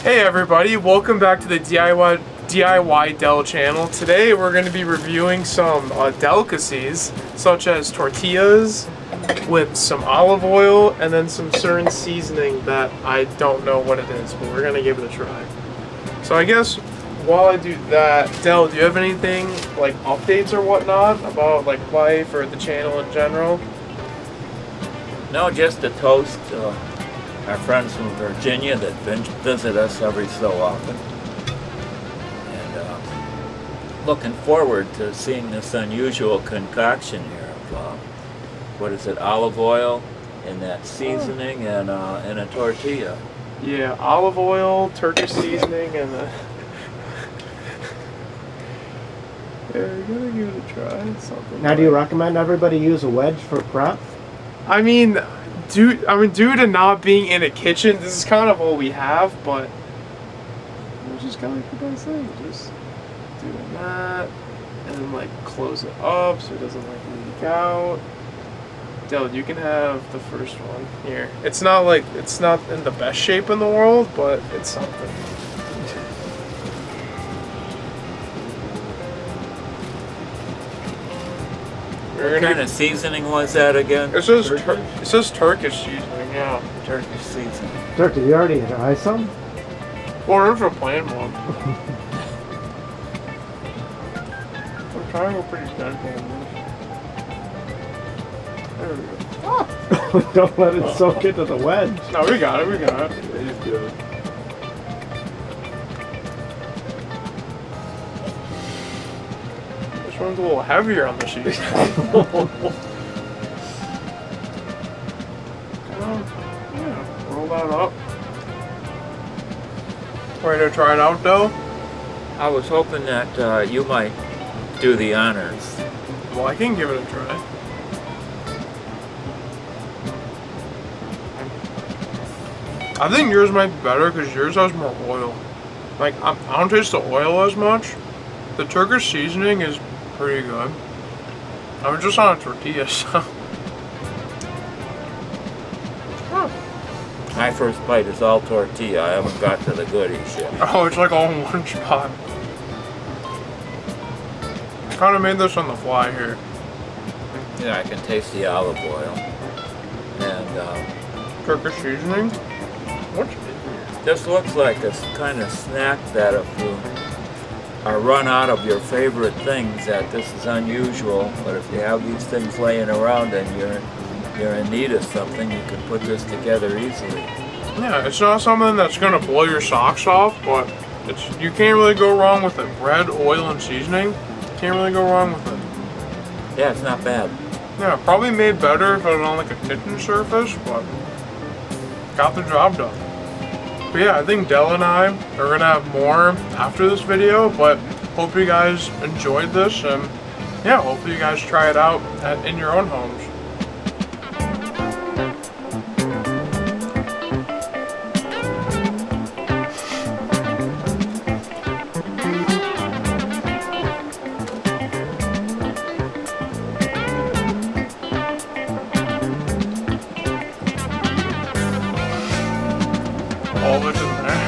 Hey everybody, welcome back to the DIY Del channel. Today we're going to be reviewing some delicacies such as tortillas with some olive oil and then some certain seasoning that I don't know what it is, but we're going to give it a try. So I guess while I do that, Del, do you have anything like updates or whatnot about like life or the channel in general? No, just a toast to our friends from Virginia that visit us every so often. And looking forward to seeing this unusual concoction here of, what is it, olive oil and that seasoning and a tortilla. Yeah, olive oil, Turkish seasoning, and yeah, we're gonna give it a try. Something now, do you recommend everybody use a wedge for prep? I mean, due to not being in a kitchen, this is kind of all we have, but we're just kind of like the best thing. Just doing that, and then like close it up so it doesn't like leak out. Dylan, you can have the first one here. It's not in the best shape in the world, but it's something. What kind of seasoning was that again? It says Turkish seasoning, yeah. Turkish seasoning. Turkey, you already tried some? Well, there's a plain one. I'm trying to go pretty gentle on this. There we go. Ah! Don't let it soak into the wedge. No, we got it, It's good. This one's a little heavier on the sheet. Yeah, roll that up. Ready to try it out, though? I was hoping that you might do the honors. Well, I can give it a try. I think yours might be better because yours has more oil. Like, I don't taste the oil as much. The Turkish seasoning is pretty good. I was just on a tortilla, so. Huh. My first bite is all tortilla. I haven't got to the goodies yet. Oh, it's like all in one spot. I kind of made this on the fly here. Yeah, I can taste the olive oil. And Turkish seasoning? What's in here? this looks like a kind of snack that if you are run out of your favorite things, that this is unusual. But if you have these things laying around and you're in need of something, you can put this together easily. Yeah, it's not something that's gonna blow your socks off, but you can't really go wrong with it. Bread, oil, and seasoning, can't really go wrong with it. Yeah, it's not bad. Yeah, probably made better if it was on like a kitchen surface, but got the job done. But yeah, I think Del and I are gonna have more after this video, but hope you guys enjoyed this, and yeah, hopefully you guys try it out in your own homes. All of it's in there.